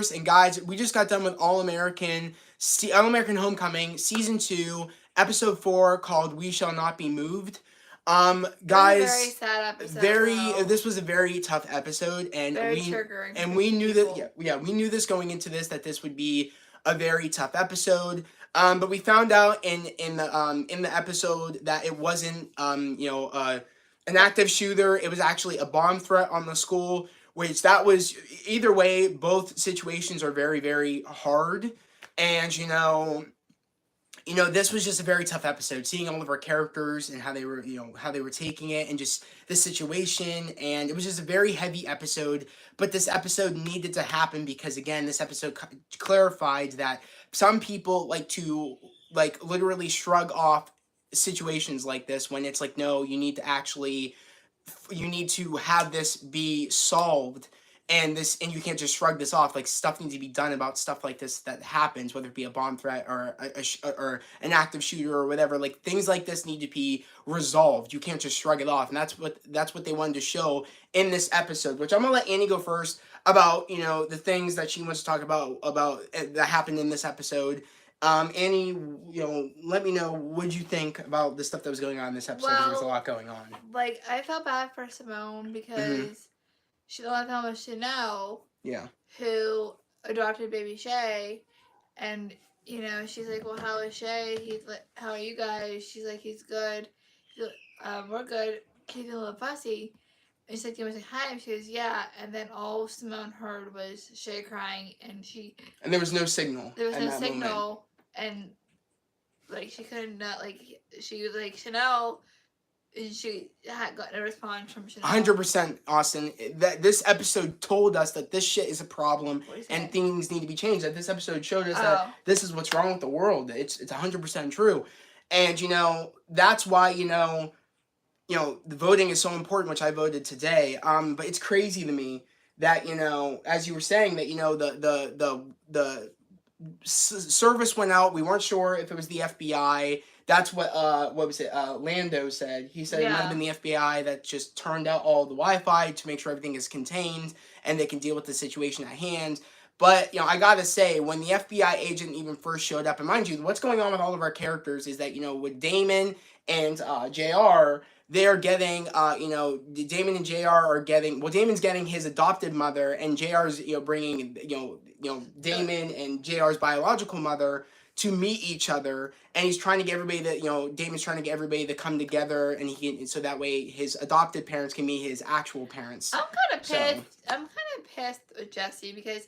first, and guys, we just got done with All American Homecoming season 2, episode 4, called "We Shall Not Be Moved." It was a very Guys, sad episode. this was a very tough episode, and Very triggering for we knew that people. we knew this going into this, that this would be a very tough episode. But we found out in the episode that it wasn't an active shooter. It was actually a bomb threat on the school, which that was, either way, both situations are very, very hard. And this was just a very tough episode, seeing all of our characters and how they were, how they were taking it, and just the situation. And it was just a very heavy episode, but this episode needed to happen because, again, this episode clarified that some people like to, literally shrug off situations like this, when it's like, no, you need to have this be solved, and you can't just shrug this off. Like, stuff needs to be done about stuff like this that happens, whether it be a bomb threat or or an active shooter or whatever. Like, things like this need to be resolved. You can't just shrug it off, and that's what they wanted to show in this episode. Which I'm gonna let Annie go first about the things that she wants to talk about that happened in this episode. Annie, let me know what you think about the stuff that was going on in this episode. There was a lot going on. Like, I felt bad for Simone because she left home with Chanel. Yeah. Who adopted baby Shay, and she's like, well, how is Shay? He's like, how are you guys? She's like, he's good. She's like, we're good. He's a little fussy. And she's like, do you want to say hi? And she goes, yeah. And then all Simone heard was Shay crying, and there was no signal. There was no signal, and she couldn't she was like Chanel. And she had gotten a response from Chanel. 100%, Austin. That this episode told us that this shit is a problem and things need to be changed. That this episode showed us that this is what's wrong with the world. It's 100% true, and that's why the voting is so important, which I voted today. But it's crazy to me that as you were saying, that the service went out. We weren't sure if it was the FBI. That's what was it? Lando said. He said it might have been the FBI that just turned out all the Wi-Fi to make sure everything is contained and they can deal with the situation at hand. But I gotta say, when the FBI agent even first showed up, and mind you, what's going on with all of our characters is that with Damon and JR, they're getting Damon and JR are getting, well, Damon's getting his adopted mother, and JR's bringing Damon and JR's biological mother to meet each other, and he's trying to get everybody Damon's trying to get everybody to come together, and so that way his adopted parents can meet his actual parents. I'm kind of pissed. I'm kind of pissed with Jesse because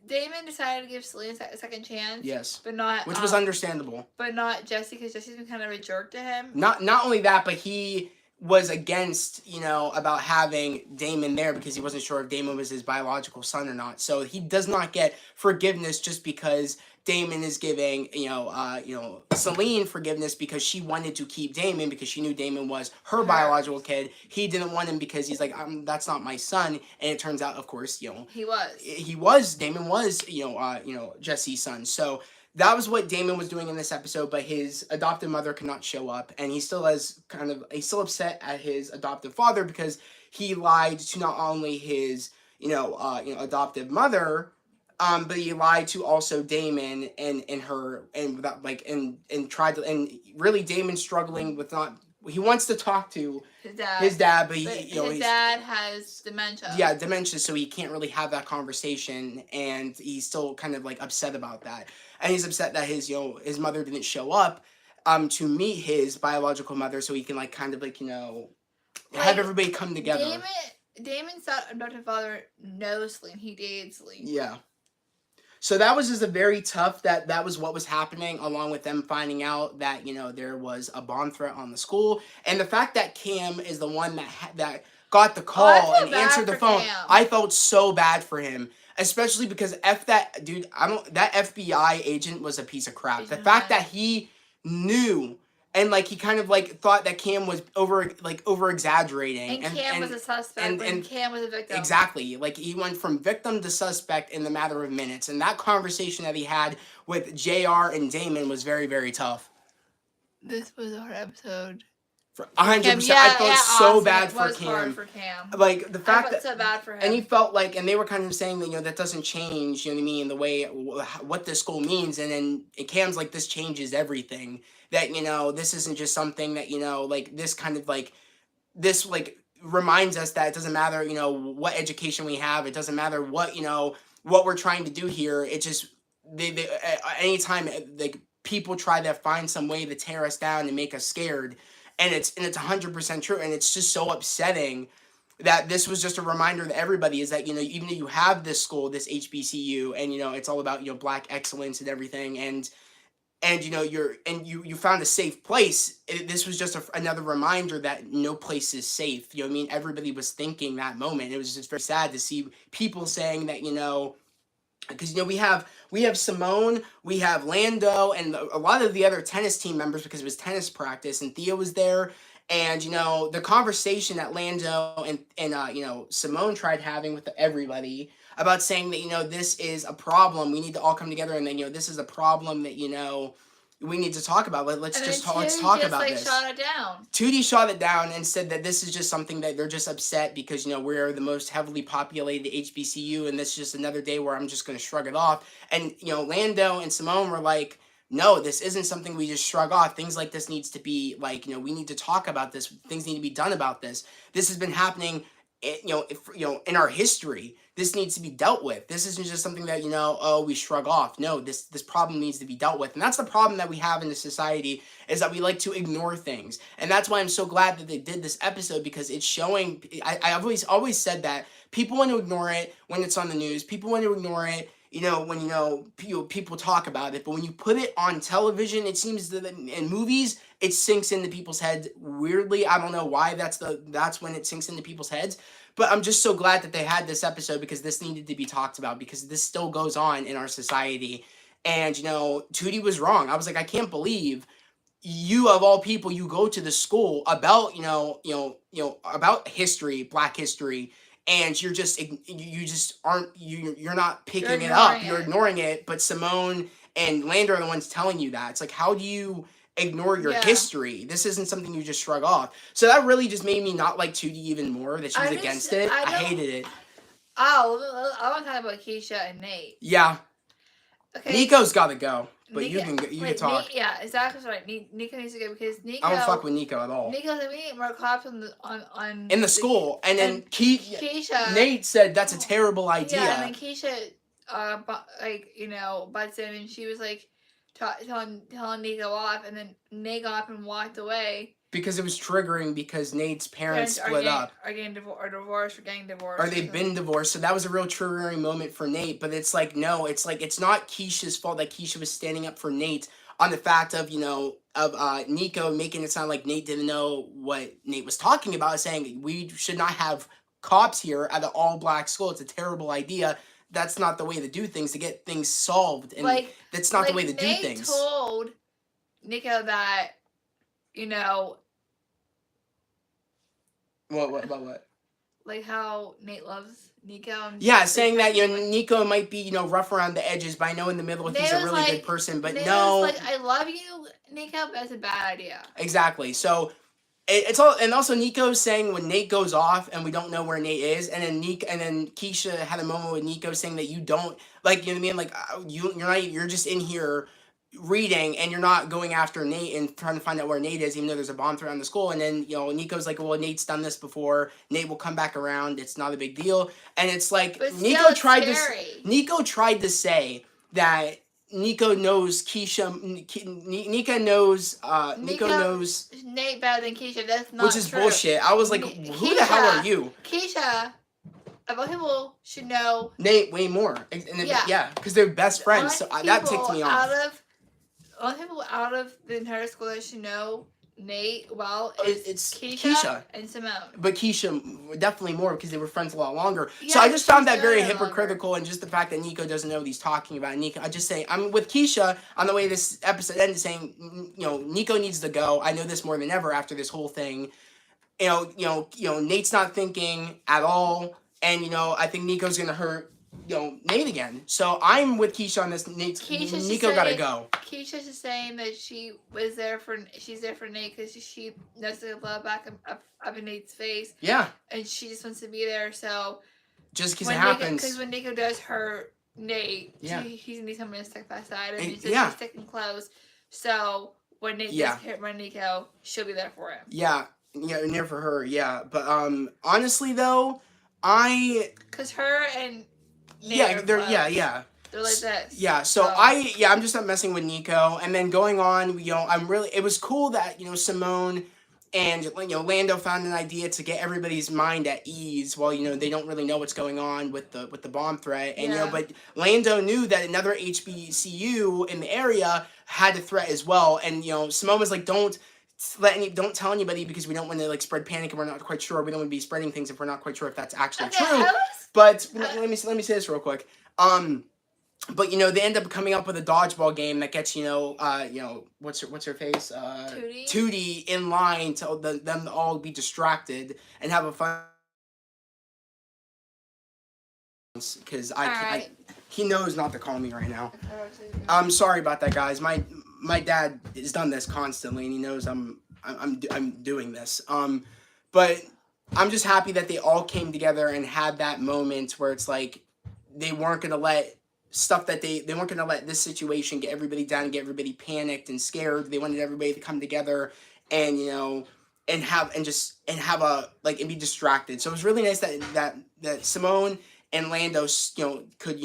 Damon decided to give Celine a second chance. Yes, but not, which was understandable. But not Jesse, because Jesse's been kind of a jerk to him. Not only that, but he was against, about having Damon there because he wasn't sure if Damon was his biological son or not. So he does not get forgiveness just because Damon is giving, Celine forgiveness because she wanted to keep Damon because she knew Damon was her biological kid. He didn't want him because he's like, that's not my son. And it turns out, of course, Damon was, Jesse's son. So that was what Damon was doing in this episode, but his adopted mother could not show up, and he's still upset at his adoptive father because he lied to not only his, adoptive mother, but he lied to also Damon and her, and without and tried to, and really Damon's struggling with he wants to talk to his dad, but his dad has dementia. Yeah, dementia, so he can't really have that conversation, and he's still kind of upset about that. And he's upset that his mother didn't show up to meet his biological mother, so he can have everybody come together. Damon's adoptive father knows Celine. He dated Celine. Yeah. So that was just a very tough, that was what was happening, along with them finding out that, there was a bomb threat on the school. And the fact that Cam is the one that got the call and answered the phone. Cam. I felt so bad for him, especially because that FBI agent was a piece of crap. The fact that he knew and he kind of thought that Cam was over exaggerating, and Cam was a suspect, and Cam was a victim. Exactly, he went from victim to suspect in the matter of minutes, and that conversation that he had with JR and Damon was very, very tough. This was our episode. For 100%. Yeah, I felt so awesome. bad It for was Cam. hard for Cam. Like, the fact I felt so bad for him. And he felt like, and they were kind of saying that, you know, that doesn't change, you know what I mean, the way, what this school means. And then Cam's like, this changes everything. That, you know, this isn't just something that, you know, like, this kind of, like, this, like, reminds us that it doesn't matter, you know, what education we have. It doesn't matter what, you know, what we're trying to do here. It just, anytime, like, people try to find some way to tear us down and make us scared, and it's 100% true, and it's just so upsetting that this was just a reminder to everybody, is that, you know, even though you have this school, this HBCU, and, you know, it's all about, you know, Black excellence and everything, and you know, you found a safe place. This was just another reminder that no place is safe. You know what I mean? Everybody was thinking that moment. It was just very sad to see people saying that, you know, because, you know, we have Simone, we have Lando, and a lot of the other tennis team members, because it was tennis practice, and Thea was there. And, you know, the conversation that Lando and you know, Simone tried having with everybody about saying that, you know, this is a problem. We need to all come together, and then, you know, this is a problem that, you know, we need to talk about. Let's talk about this. Shot it down. 2D shot it down and said that this is just something that they're just upset because, you know, we're the most heavily populated HBCU, and this is just another day where I'm just going to shrug it off. And, you know, Lando and Simone were like, no, this isn't something we just shrug off. Things like this needs to be, like, you know, we need to talk about this. Things need to be done about this. This has been happening, you know, in our history. This needs to be dealt with. This isn't just something that, you know, oh, we shrug off. No, this problem needs to be dealt with. And that's the problem that we have in this society, is that we like to ignore things. And that's why I'm so glad that they did this episode, because it's showing, I've always said that people want to ignore it when it's on the news. People want to ignore it, you know, when, you know, people talk about it. But when you put it on television, it seems that in movies, it sinks into people's heads weirdly. I don't know why that's when it sinks into people's heads. But I'm just so glad that they had this episode, because this needed to be talked about, because this still goes on in our society. And, you know, Tootie was wrong. I was like, I can't believe you, of all people, you go to the school about, about history, Black history, and you're not picking it up. You're ignoring it. But Simone and Lando are the ones telling you that. It's like, how do you ignore your history? This isn't something you just shrug off. So that really just made me not like Tootie even more, that she was against it. I hated it. Oh, I want to talk about Keisha and Nate. Yeah. Okay. Nico's got to go. But you can talk. Nate, yeah, exactly right. Nico needs to go, because Nico. I don't fuck with Nico at all. Nico's like, we need more cops on in the school, and then Keisha. Nate said that's a terrible idea. Yeah, and then Keisha, butts in, and she was like, telling Nico off, and then Nate got up and walked away. Because it was triggering, because Nate's parents split up. Are getting divorced, or getting divorced. Or they've been divorced. So that was a real triggering moment for Nate. But it's like, no, it's like, it's not Keisha's fault that Keisha was standing up for Nate on the fact of, you know, of Nico making it sound like Nate didn't know what Nate was talking about, saying we should not have cops here at an all-Black school. It's a terrible idea. That's not the way to do things, to get things solved. And that's not the way to do things. Nate told Nico that, you know... What? Like how Nate loves Nico. Yeah, saying that, you know, Nico might be, you know, rough around the edges, but I know in the middle he's a really good person. But Nate no... was like, I love you, Nico, but that's a bad idea. Exactly. So... It's all, and also Nico's saying when Nate goes off and we don't know where Nate is, and then Keisha had a moment with Nico saying that you don't, like, you know what I mean, like you're just in here reading and you're not going after Nate and trying to find out where Nate is, even though there's a bomb threat on the school. And then, you know, Nico's like, well, Nate's done this before. Nate will come back around. It's not a big deal. And it's like Nico tried to say that Nico knows Keisha. Nico knows Nate better than Keisha. That's not true. Which is bullshit. I was like, who the hell are you? Keisha, of all people, should know Nate way more. Yeah, because they're best friends. So that ticked me off. Only people out of the entire school that should know Nate well it's Keisha and Simone. But Keisha definitely more, because they were friends a lot longer. Yeah, so I just found that very hypocritical, and just the fact that Nico doesn't know what he's talking about. Nico, I just say, I'm with Keisha on the way this episode ended, saying, you know, Nico needs to go. I know this more than ever after this whole thing. You know, Nate's not thinking at all, and, you know, I think Nico's gonna hurt Nate again. So I'm with Keisha on this. Nico gotta go. Keisha's just saying that she's there for Nate because she knows the blood back up in Nate's face. Yeah. And she just wants to be there. So just because it happens. Because when Nico does hurt Nate, he's gonna be someone to stick by side, and she's sticking close. So when Nate does hit Nico, she'll be there for him. Yeah, near for her. Yeah, but honestly though, because her and Nate they're close. They're like this. Yeah, so I'm just not messing with Nico, and then going on, it was cool that Simone and Lando found an idea to get everybody's mind at ease while they don't really know what's going on with the bomb threat, and but Lando knew that another HBCU in the area had a threat as well, and Simone was like, don't tell anybody because we don't want to spread panic and we're not quite sure. We don't want to be spreading things if we're not quite sure if that's actually true. But let me say this real quick. But they end up coming up with a dodgeball game that gets what's her face Tootie in line to them to all be distracted and have a fun because he knows not to call me right now. I'm sorry about that, guys. My dad has done this constantly and he knows I'm doing this. But I'm just happy that they all came together and had that moment where it's like they weren't gonna let stuff that they weren't going to let this situation get everybody down and get everybody panicked and scared. They wanted everybody to come together and and be distracted. So it was really nice that Simone and Lando could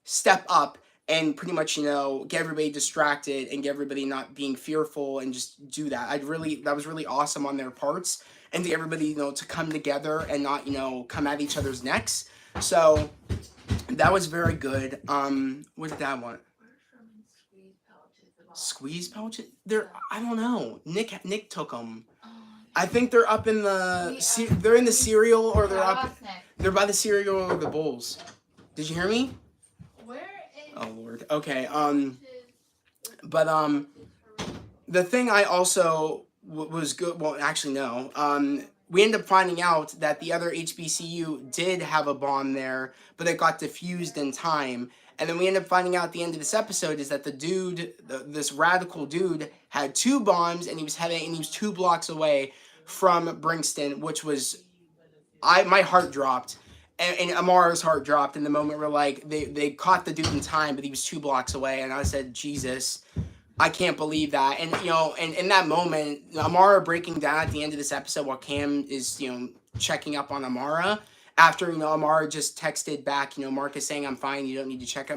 step up and pretty much get everybody distracted and get everybody not being fearful and just do that. That was really awesome on their parts, and to everybody to come together and not come at each other's necks. So that was very good. What did Dad want? Squeeze pouches? I don't know. Nick took them. I think they're up in they're in the cereal, or they're by the cereal or the bowls. Did you hear me? Where is? Oh Lord. Okay. But the thing I also was good. Well, actually no. We ended up finding out that the other HBCU did have a bomb there, but it got diffused in time. And then we ended up finding out at the end of this episode is that the dude, this radical dude, had 2 bombs and he was 2 blocks away from Brixton, which was, my heart dropped. And Amara's heart dropped in the moment where they caught the dude in time, but he was 2 blocks away. And I said, Jesus, I can't believe that. And, and in that moment, Amara breaking down at the end of this episode while Cam is, checking up on Amara after, Amara just texted back, Marcus saying, I'm fine. You don't need to check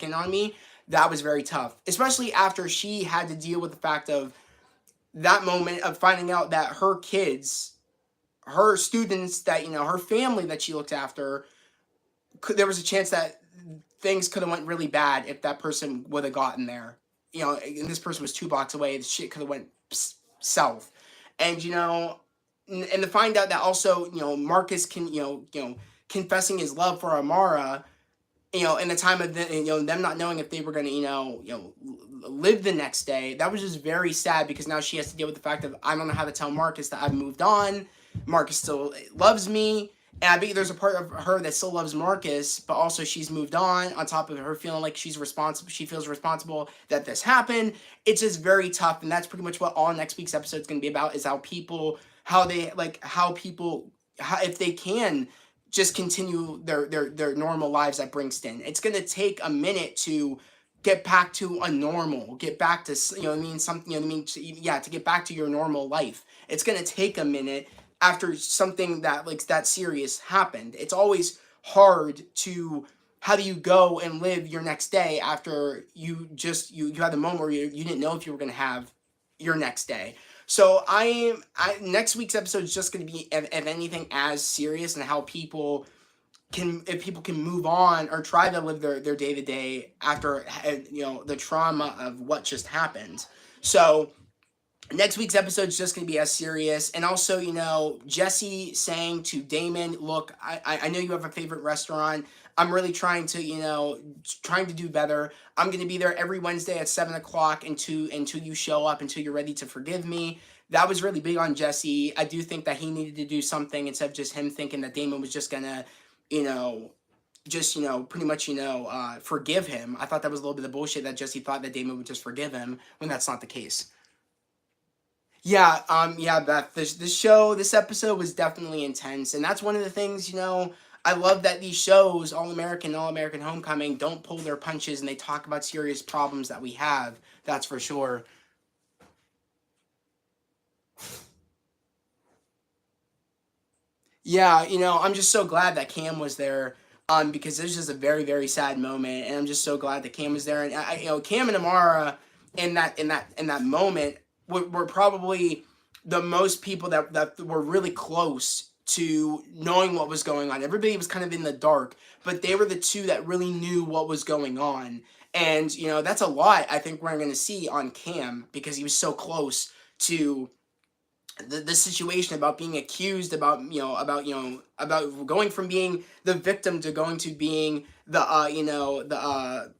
in on me. That was very tough, especially after she had to deal with the fact of that moment of finding out that her kids, her students that, her family that she looked after, there was a chance that things could have went really bad if that person would have gotten there. And this person was 2 blocks away. The shit could have went south, and and to find out that also Marcus confessing his love for Amara, in the time of them not knowing if they were gonna live the next day. That was just very sad because now she has to deal with the fact of I don't know how to tell Marcus that I've moved on. Marcus still loves me. And I bet there's a part of her that still loves Marcus, but also she's moved on top of her feeling like she's responsible. She feels responsible that this happened. It's just very tough. And that's pretty much what all next week's episode is going to be about, is if they can just continue their normal lives at Brixton. It's going to take a minute to get back to a normal, get back to, to get back to your normal life. It's going to take a minute after something that serious happened. It's always hard to, how do you go and live your next day after you had the moment where you didn't know if you were going to have your next day. So next week's episode is just going to be, if anything, as serious, and how people can move on or try to live their day to day after the trauma of what just happened. So next week's episode is just going to be as serious. And also, Jesse saying to Damon, look, I know you have a favorite restaurant. I'm really trying to do better. I'm going to be there every Wednesday at 7 o'clock until you show up, until you're ready to forgive me. That was really big on Jesse. I do think that he needed to do something instead of just him thinking that Damon was just going to, just, pretty much, forgive him. I thought that was a little bit of bullshit that Jesse thought that Damon would just forgive him when that's not the case. Yeah, Beth, this episode was definitely intense, and that's one of the things, I love that these shows, All American Homecoming, don't pull their punches and they talk about serious problems that we have. That's for sure. Yeah, I'm just so glad that Cam was there, because this is a very, very sad moment, and I'm just so glad that Cam was there, and Cam and Amara in that moment were probably the most people that were really close to knowing what was going on. Everybody was kind of in the dark, but they were the two that really knew what was going on, and that's a lot I think we're going to see on Cam because he was so close to the situation, about being accused, about going from being the victim to going to being the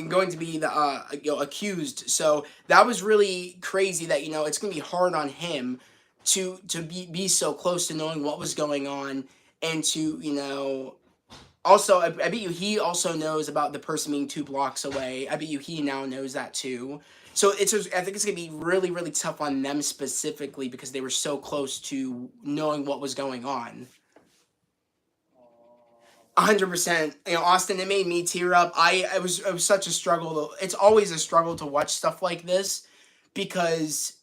going to be the accused. So that was really crazy that it's gonna be hard on him to be so close to knowing what was going on, and to also, I bet you he also knows about the person being 2 blocks away. I bet you he now knows that too. So I think it's gonna be really, really tough on them specifically because they were so close to knowing what was going on. 100%. Austin, it made me tear up. It was such a struggle. It's always a struggle to watch stuff like this because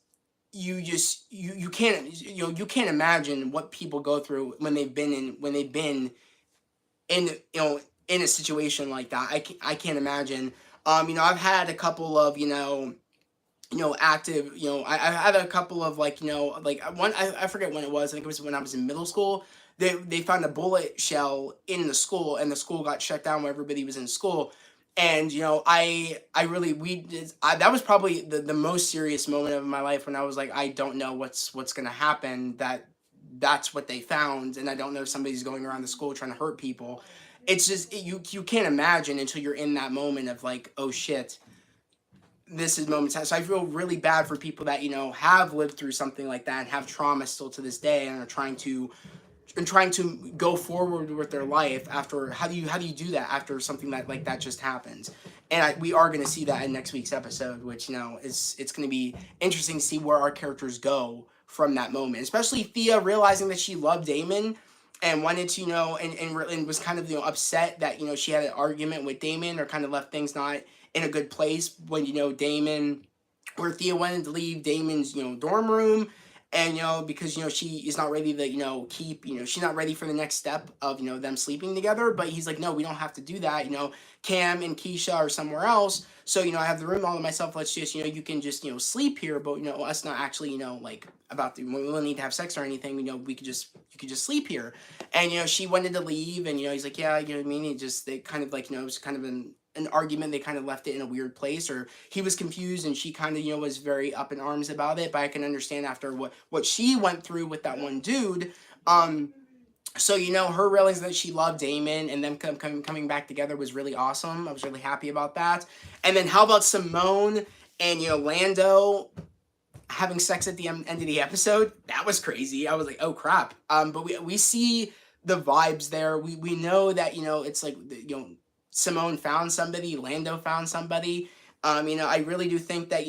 you can't you can't imagine what people go through when they've been in in a situation like that. I can't imagine. I've had a couple of active, I had a couple of like one, I forget when it was. I think it was when I was in middle school. They found a bullet shell in the school, and the school got shut down when everybody was in school. And that was probably the most serious moment of my life, when I was like, I don't know what's gonna happen. That's what they found, and I don't know if somebody's going around the school trying to hurt people. It's just you can't imagine until you're in that moment of like, oh shit, this is moments. So I feel really bad for people that have lived through something like that and have trauma still to this day, and are trying to go forward with their life after. How do you do that after something like that just happens? And we are going to see that in next week's episode, which it's going to be interesting to see where our characters go from that moment, especially Thea realizing that she loved Damon and wanted to and was kind of upset that she had an argument with Damon, or kind of left things not in a good place when Damon, where Thea wanted to leave Damon's dorm room, and because she is not ready to keep she's not ready for the next step of them sleeping together. But he's like, no, we don't have to do that. Cam and Keisha are somewhere else, so I have the room all to myself. Let's just you can just sleep here, but us not actually like about we don't need to have sex or anything. You could just sleep here. And she wanted to leave, and he's like, yeah, what I mean. They kind of like it was kind of an argument. They kind of left it in a weird place, or he was confused, and she kind of was very up in arms about it. But I can understand after what she went through with that one dude. So her realizing that she loved Damon, and them coming back together was really awesome. I was really happy about that. And then how about Simone and Lando having sex at the end of the episode? That was crazy. I was like, oh crap. But we see the vibes there. We know that it's like Simone found somebody, Lando found somebody. I really do think that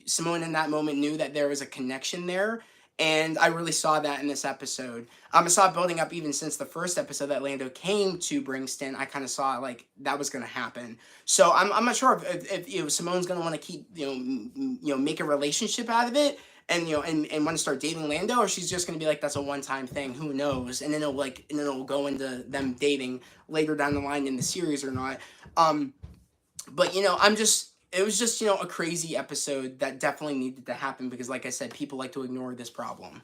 Simone in that moment knew that there was a connection there. And I really saw that in this episode. I saw it building up even since the first episode that Lando came to Bringston. I kind of saw like that was going to happen. So I'm not sure if Simone's going to want to keep make a relationship out of it, and and want to start dating Lando, or she's just going to be like, that's a one-time thing. Who knows? And then it'll go into them dating later down the line in the series or not. But it was just, a crazy episode that definitely needed to happen because, like I said, people like to ignore this problem.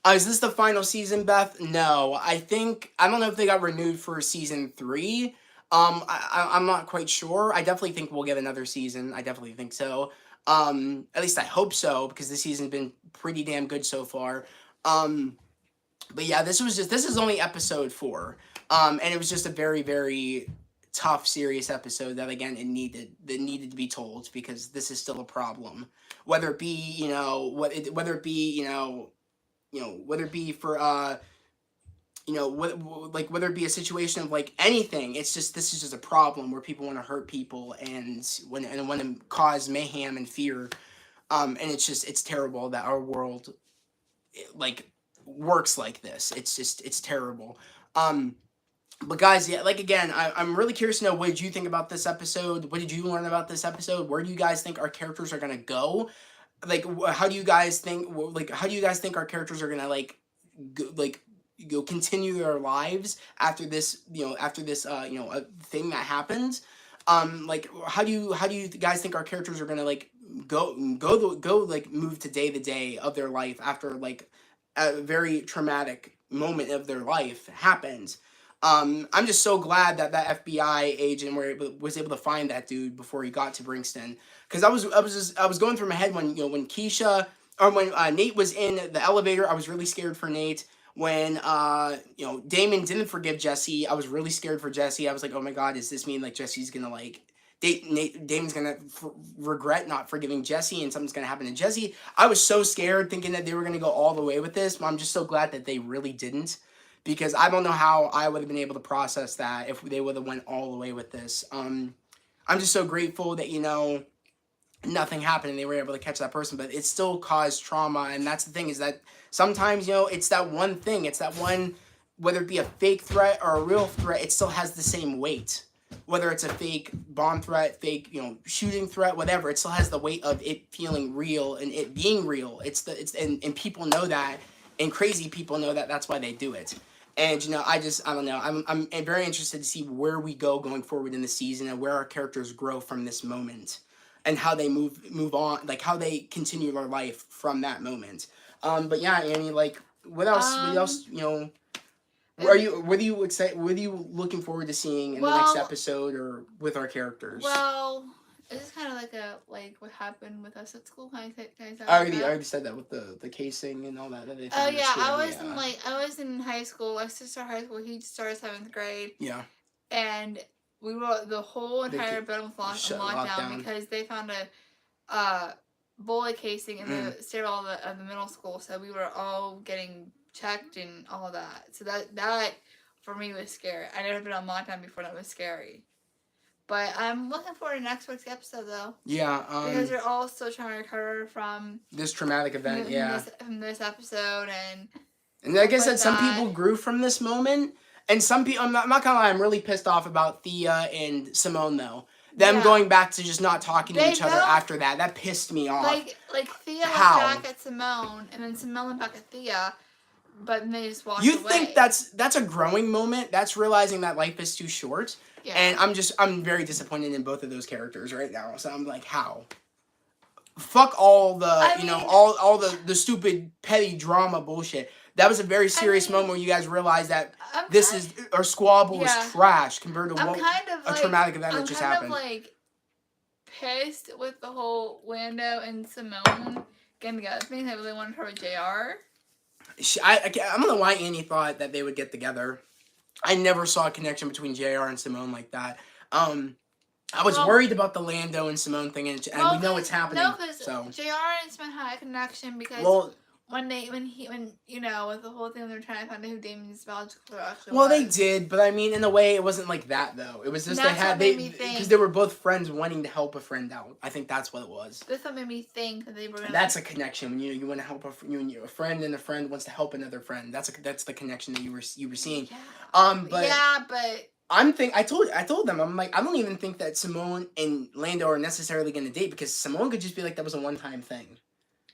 Is this the final season, Beth? No. I don't know if they got renewed for season 3. I'm not quite sure. I definitely think we'll get another season. I definitely think so. At least I hope so, because this season's been pretty damn good so far. But yeah, this is only episode 4. And it was just a very, very tough, serious episode that, again, it needed to be told, because this is still a problem. Whether it be, whether it be for you know, like whether it be a situation of like anything, it's just this is just a problem where people want to hurt people and when to cause mayhem and fear, and it's terrible that our world like works like this. It's terrible. But guys, yeah, like again, I'm really curious to know what did you think about this episode? What did you learn about this episode? Where do you guys think our characters are gonna go? Like, how do you guys think? Like, how do you guys think our characters are gonna like, continue their lives after this? After this, thing that happens. Like, how do you guys think our characters are gonna like go like move to day of their life after like a very traumatic moment of their life happens? I'm just so glad that FBI agent was able to find that dude before he got to Brixton. Because I was going through my head when when Keisha or when Nate was in the elevator. I was really scared for Nate. When Damon didn't forgive Jesse, I was really scared for Jesse. I was like, oh my god, does this mean like Jesse's gonna like Damon's gonna regret not forgiving Jesse and something's gonna happen to Jesse? I was so scared thinking that they were gonna go all the way with this, but I'm just so glad that they really didn't. Because I don't know how I would have been able to process that if they would have went all the way with this. I'm just so grateful that nothing happened and they were able to catch that person, but it still caused trauma. And that's the thing, is that sometimes it's that one thing, it's that one, whether it be a fake threat or a real threat, it still has the same weight. Whether it's a fake bomb threat, fake shooting threat, whatever, it still has the weight of it feeling real and it being real. And people know that, and crazy people know that. That's why they do it. And I don't know. I'm very interested to see where we go going forward in the season and where our characters grow from this moment, and how they move on, like how they continue their life from that moment. But yeah, Annie, like what else? What else? What are you excited? What are you looking forward to seeing in the next episode or with our characters? Well, it's kind of like what happened with us at school. Can I I already said that with the casing and all that they found. Oh yeah, I was in high school. My sister high school. He started 7th grade. Yeah. And we were the whole entire building was on lockdown because they found a bullet casing in the stairwell of the middle school. So we were all getting checked and all of that. So that for me was scary. I never been on lockdown before. That was scary. But I'm looking forward to next week's episode, though. Yeah. Because they're all still trying to recover from this traumatic event. From this episode, and like I said, some people grew from this moment, and some people. I'm not gonna lie. I'm really pissed off about Thea and Simone, though. Them going back to just not talking to each other after that. That pissed me off. Like Thea went back at Simone, and then Simone went back at Thea. But they just walked away. You think that's a growing moment? That's realizing that life is too short. Yeah. And I'm very disappointed in both of those characters right now. So I'm like, how? Fuck all the all the stupid petty drama bullshit. That was a very serious moment where you guys realized that our squabble is trash compared to a traumatic event that just happened. I'm kind of like pissed with the whole Lando and Simone getting together. I think I really wanted her with JR. I don't know why Annie thought that they would get together. I never saw a connection between JR and Simone like that. I was worried about the Lando and Simone thing, and we know it's happening. No, because JR and Simone had a connection because when with the whole thing when they're trying to find out who Damon's biological actually was. They did, but I mean, in a way, it wasn't like that though. It was just because they were both friends wanting to help a friend out. I think that's what it was. That's what made me think that they were. That's a connection when you want to help a friend and a friend wants to help another friend. That's the connection that you were seeing. Yeah. But. I told them, I'm like, I don't even think that Simone and Lando are necessarily going to date, because Simone could just be like, that was a one-time thing.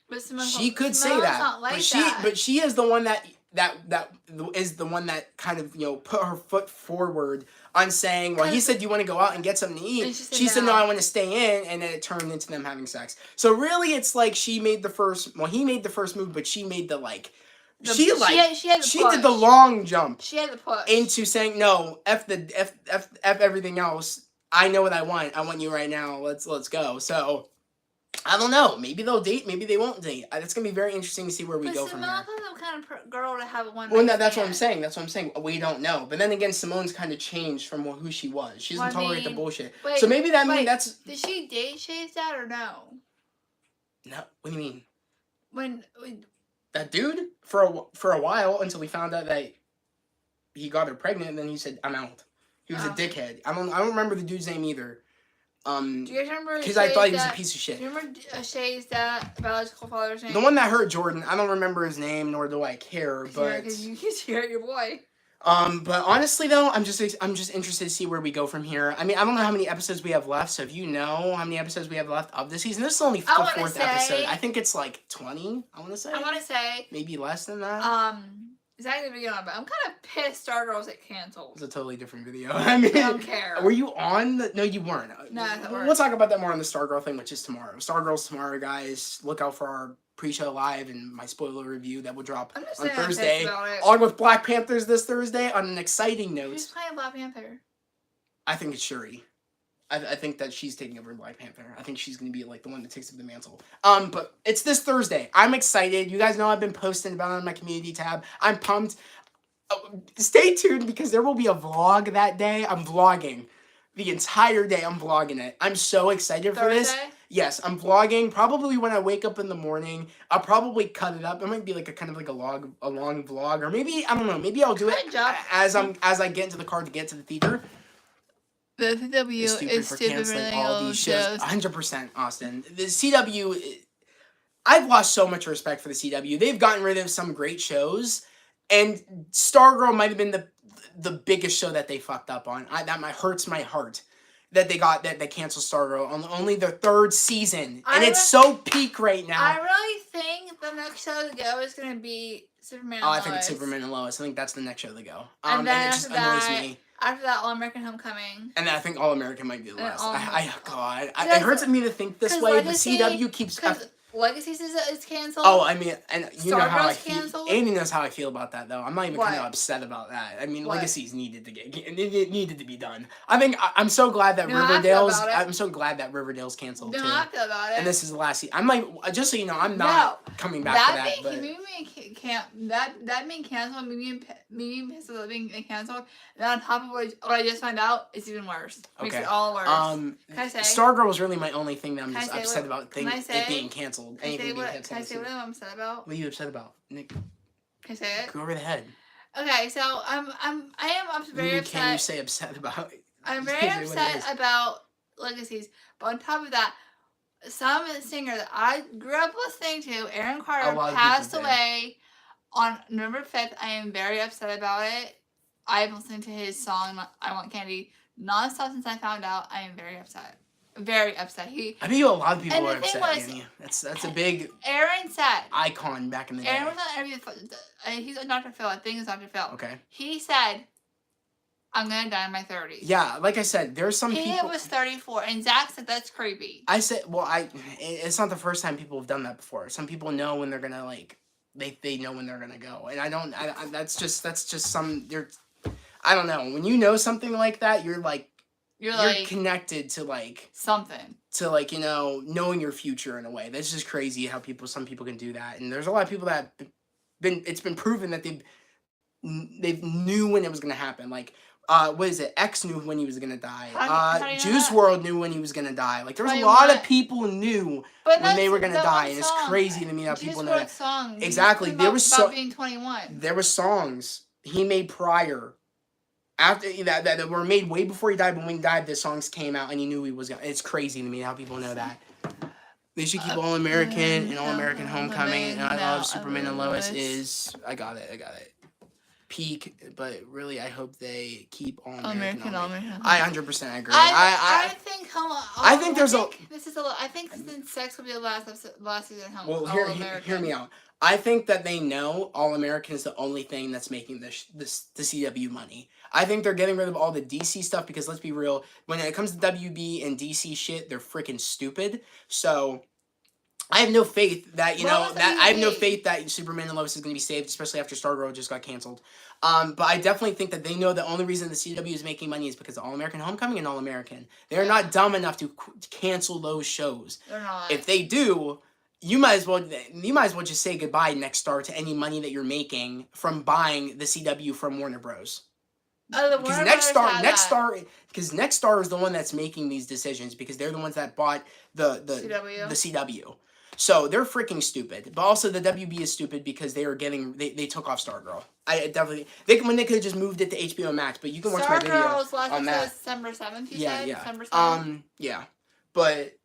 But she could say that, but she is the one that is the one that kind of put her foot forward on saying, well, he said, do you want to go out and get something to eat? She said, no, I want to stay in, and then it turned into them having sex. So really, it's like he made the first move, but she made the she did the long jump. She had the push into saying, no, f everything else. I know what I want. I want you right now. Let's go. So I don't know. Maybe they'll date. Maybe they won't date. It's gonna be very interesting to see where we go from here. Simone's the kind of girl to have one. Well, that's what I'm saying. We don't know. But then again, Simone's kind of changed from who she was. She doesn't tolerate the bullshit. So maybe that means that's. Did she date Shay's dad or no? No. What do you mean? When that dude for a while until we found out that he got her pregnant, and then he said, "I'm out." He was a dickhead. I don't remember the dude's name either. Do you guys remember? Because I thought he was a piece of shit. Do you remember Shay's biological father's name? The one that hurt Jordan. I don't remember his name, nor do I care. But because you hurt your boy. But honestly though, I'm just interested to see where we go from here. I mean, I don't know how many episodes we have left. So if you know how many episodes we have left of the season, this is only the 4th episode. I think it's like 20. I want to say maybe less than that. Exactly the video, but I'm kind of pissed Stargirls get canceled. It's a totally different video. I mean, I don't care. Were you on? No, you weren't. No, we'll talk about that more on the Stargirl thing, which is tomorrow. Stargirl's tomorrow, guys. Look out for our pre-show live and my spoiler review that will drop on Thursday. Along with Black Panthers this Thursday. On an exciting note. Who's playing Black Panther? I think it's Shuri. I think that she's taking over Black Panther. I think she's going to be like the one that takes up the mantle. But it's this Thursday. I'm excited. You guys know I've been posting about it on my community tab. I'm pumped. Stay tuned because there will be a vlog that day. I'm vlogging the entire day. I'm vlogging it. I'm so excited for this. Yes, I'm vlogging. Probably when I wake up in the morning, I'll probably cut it up. It might be like a long vlog, or maybe I don't know. Maybe I'll do it as I get into the car to get to the theater. The CW is stupid for all these shows. 100%, Austin. The CW, I've lost so much respect for the CW. They've gotten rid of some great shows, and Stargirl might have been the biggest show that they fucked up on. That hurts my heart that they canceled Stargirl on only their 3rd season, and it's so peak right now. I really think the next show to go is going to be Superman and Lois. I think it's Superman and Lois. I think that's the next show to go. And then it just annoys me. After that, All American Homecoming. And I think All American might be the last. It hurts me to think this way. The CW keeps. Legacies is canceled. Oh, I mean, and you know how I feel. Canceled. Andy knows how I feel about that, though. I'm not even kind of upset about that. I mean, Legacies needed to be done. I think I'm so glad that Riverdale's. I'm so glad that Riverdale's canceled too. I feel about it. And this is the last season. I'm like, just so you know, I'm not coming back to that. That being canceled, me being pissed about being canceled, and on top of what I just found out, it's even worse. Okay. Makes it all worse. Can I say? Stargirl was really my only thing that I'm just upset about. It being canceled. Can I say what I'm upset about? What are you upset about, Nick? Can I say it? Go over the head. Okay, so I am very upset. Can you say upset about? I'm very upset about Legacies, but on top of that, some singer that I grew up listening to, Aaron Carter, passed away on November 5th. I am very upset about it. I've listened to his song "I Want Candy" nonstop since I found out. I am very upset. Very upset. I mean, a lot of people are upset, Annie. That's a big Aaron said icon back in the day. Aaron was on interview. He's a Dr. Phil. I think it's Dr. Phil. Okay. He said, "I'm gonna die in my 30s." Yeah, like I said, there's some people. He was 34, and Zach said that's creepy. I said, well, it's not the first time people have done that before. Some people know when they're gonna they know when they're gonna go, and I don't. That's just some. I don't know. When you know something like that, you're connected to something. To knowing your future in a way. That's just crazy how some people can do that. And there's a lot of people that it's been proven that they've knew when it was gonna happen. What is it? X knew when he was gonna die. How do you know Juice that? WRLD knew when he was gonna die. There was a lot of people knew when they were gonna die, and it's crazy to me how people know that. Songs. Exactly. There was being 21. There were songs he made prior. After that were made way before he died, but when he died, the songs came out and he knew he was gonna. It's crazy to me how people know that. They should keep All American and All American Homecoming, and I love Superman and Lois is. I got it. Peak, but really, I hope they keep All American. I 100% agree. I think. I think there's I think since Sex will be the last season. Well, hear me out. I think that they know All American is the only thing that's making the CW money. I think they're getting rid of all the DC stuff because let's be real, when it comes to WB and DC shit, they're freaking stupid. So I have no faith that I have no faith that Superman and Lois is going to be saved, especially after Stargirl just got canceled. But I definitely think that they know the only reason the CW is making money is because of All American Homecoming and All American. They're not dumb enough to cancel those shows. They're not. If they do, you might as well just say goodbye next star to any money that you're making from buying the CW from Warner Bros. Because Next Star is the one that's making these decisions because they're the ones that bought the CW. So they're freaking stupid. But also the WB is stupid because they took off Stargirl. I definitely when they could have just moved it to HBO Max, but you can watch my video Stargirl's last on episode that. is December 7th, you Yeah, said? yeah. December 7th? Yeah. But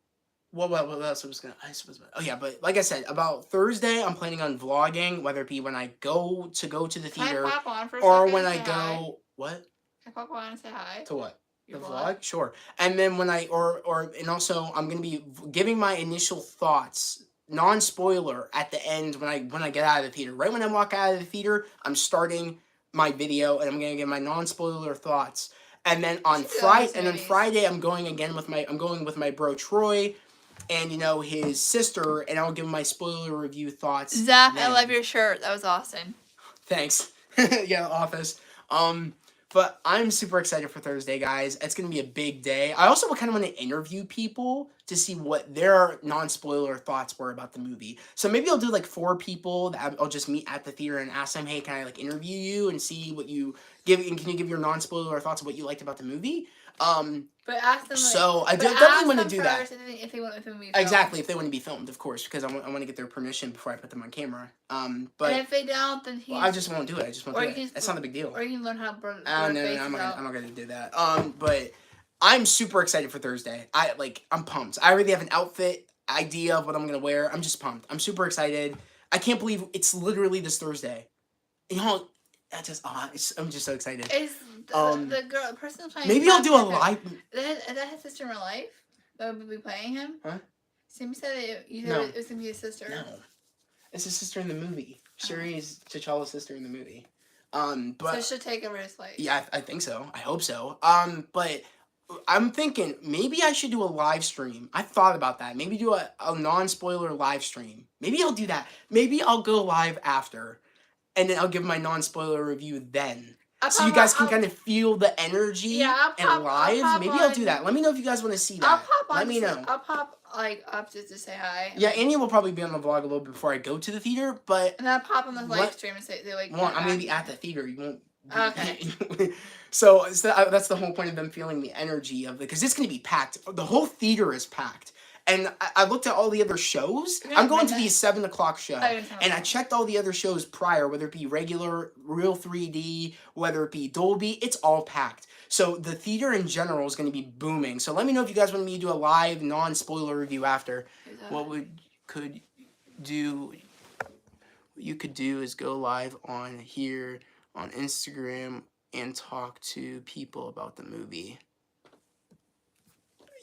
what else but like I said, about Thursday I'm planning on vlogging, whether it be when I go to the theater Can I pop on for a or second when and I say go hi? what? Can I pop on and say hi? To what? Your The vlog? vlog? Sure. And then when I and also I'm gonna be giving my initial thoughts, non-spoiler, at the end when I get out of the theater. Right when I walk out of the theater, I'm starting my video and I'm gonna give my non-spoiler thoughts. And then on Friday I'm going with my bro Troy and his sister, and I'll give my spoiler review thoughts. Zach, I love your shirt. That was awesome. Thanks. Yeah, Office. But I'm super excited for Thursday, guys. It's going to be a big day. I also kind of want to interview people to see what their non-spoiler thoughts were about the movie. So maybe I'll do like 4 people that I'll just meet at the theater and ask them, hey, can I like interview you and see what you give, and can you give your non-spoiler thoughts of what you liked about the movie? But ask them. So I definitely want to do that. If they want to be filmed. Exactly, if they want to be filmed, of course, because I want to get their permission before I put them on camera. But and if they don't, then I just won't do it. I just won't do it. It's not a big deal. Or you can learn how to blur No, I'm not gonna do that. But I'm super excited for Thursday. I'm pumped. I already have an outfit idea of what I'm gonna wear. I'm just pumped. I'm super excited. I can't believe it's literally this Thursday. I'm just so excited. Is the person playing? Maybe I'll do a live. Is that his sister in real life? That would be playing him? Huh? Sammy said it was gonna be his sister. No, it's his sister in the movie. Shuri is T'Challa's sister in the movie. But so she'll take over his place. Yeah, I think so. I hope so. But I'm thinking maybe I should do a live stream. I thought about that. Maybe do a non-spoiler live stream. Maybe I'll do that. Maybe I'll go live after. And then I'll give my non-spoiler review then. So you guys can kind of feel the energy and live. Maybe I'll do that. Let me know if you guys want to see that. I'll pop on. Let me know. I'll pop up just to say hi. Yeah, Annie will probably be on the vlog a little bit before I go to the theater, but... And then I'll pop on the live stream and say... I'm going to be at the theater. You won't... Okay. So that's the whole point of them feeling the energy of it. Because it's going to be packed. The whole theater is packed. And I looked at all the other shows. I'm going to the 7 o'clock show. And I checked all the other shows prior, whether it be regular, real 3D, whether it be Dolby. It's all packed. So the theater in general is going to be booming. So let me know if you guys want me to do a live, non-spoiler review after. What you could do is go live on here on Instagram and talk to people about the movie.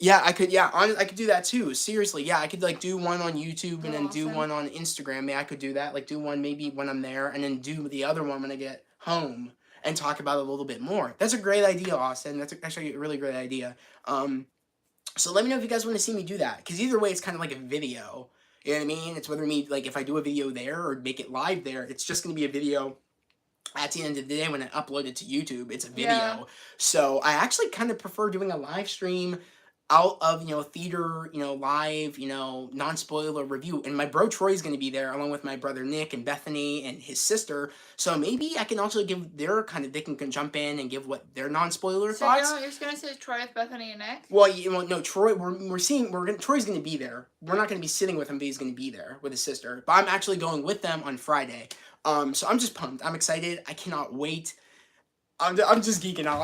Yeah, I could. Yeah, I could do that too. Seriously, yeah, I could do one on YouTube and then do one on Instagram. Yeah, I could do that. Do one maybe when I'm there, and then do the other one when I get home and talk about it a little bit more. That's a great idea, Austin. That's actually a really great idea. So let me know if you guys want to see me do that. Because either way, it's kind of like a video. You know what I mean? It's whether if I do a video there or make it live there, it's just going to be a video. At the end of the day, when I upload it to YouTube, it's a video. Yeah. So I actually kind of prefer doing a live stream out of, theater, live, non-spoiler review. And my bro Troy's going to be there along with my brother Nick and Bethany and his sister. So maybe I can also give they can jump in and give what their non-spoiler thoughts. So you're going to say Troy with Bethany and Nick? Well, no, Troy, Troy's going to be there. We're not going to be sitting with him, but he's going to be there with his sister. But I'm actually going with them on Friday. So I'm just pumped. I'm excited. I cannot wait. I'm just geeking out.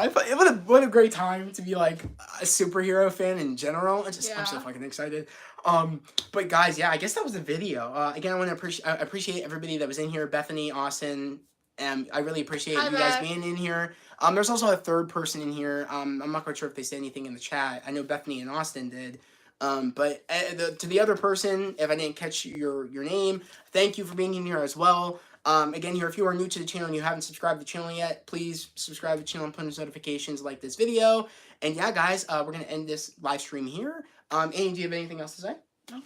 What a great time to be a superhero fan in general. I'm so fucking excited. But guys, yeah, I guess that was the video. Again, I want to appreciate everybody that was in here. Bethany, Austin, and I really appreciate you guys being in here. There's also a third person in here. I'm not quite sure if they said anything in the chat. I know Bethany and Austin did. But to the other person, if I didn't catch your name, thank you for being in here as well. Again, here, if you are new to the channel and you haven't subscribed to the channel yet, please subscribe to the channel and put on notifications, like this video. And yeah, guys, we're going to end this live stream here. Annie, do you have anything else to say? No.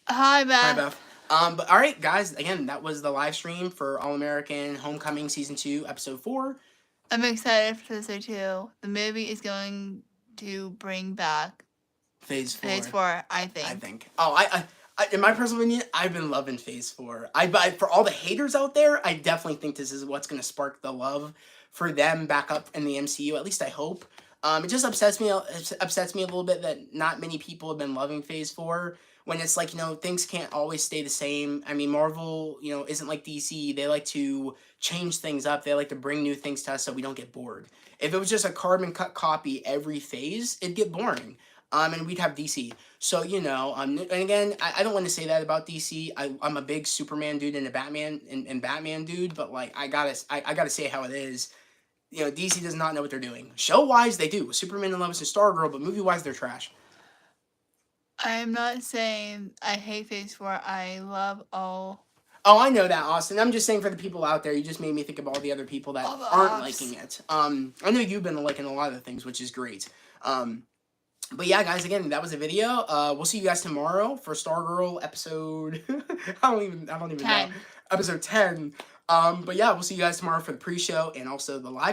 Hi, Beth. Hi, Beth. But all right, guys, again, that was the live stream for All-American Homecoming Season 2, Episode 4. I'm excited for this too. The movie is going to bring back Phase 4. Phase 4, I think. Oh, in my personal opinion, I've been loving Phase 4. For all the haters out there, I definitely think this is what's going to spark the love for them back up in the MCU. At least I hope. It just upsets me a little bit that not many people have been loving Phase 4, when it's like, things can't always stay the same. I mean, Marvel, isn't like DC. They like to change things up. They like to bring new things to us so we don't get bored. If it was just a carbon cut copy every phase, it'd get boring. And we'd have DC. So, and again, I don't want to say that about DC. I'm a big Superman dude and a Batman and Batman dude, but like I gotta say how it is. DC does not know what they're doing. Show-wise, they do. Superman and Lois and Stargirl, but movie-wise, they're trash. I am not saying I hate Phase 4. I love all. Oh, I know that, Austin. I'm just saying for the people out there, you just made me think of all the other people that aren't liking it. I know you've been liking a lot of things, which is great. But yeah, guys, again, that was a video. We'll see you guys tomorrow for Stargirl episode. I don't even 10. Know. Episode 10. But yeah, we'll see you guys tomorrow for the pre-show and also my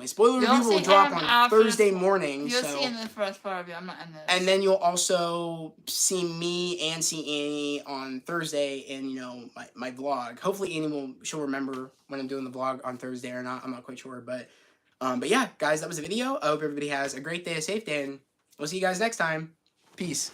spoiler review will drop on Thursday morning. You'll see in the first part of it. I'm not in this. And then you'll also see me and see Annie on Thursday in my vlog. Hopefully she'll remember when I'm doing the vlog on Thursday or not. I'm not quite sure, but yeah, guys, that was the video. I hope everybody has a great day, a safe day, and we'll see you guys next time. Peace.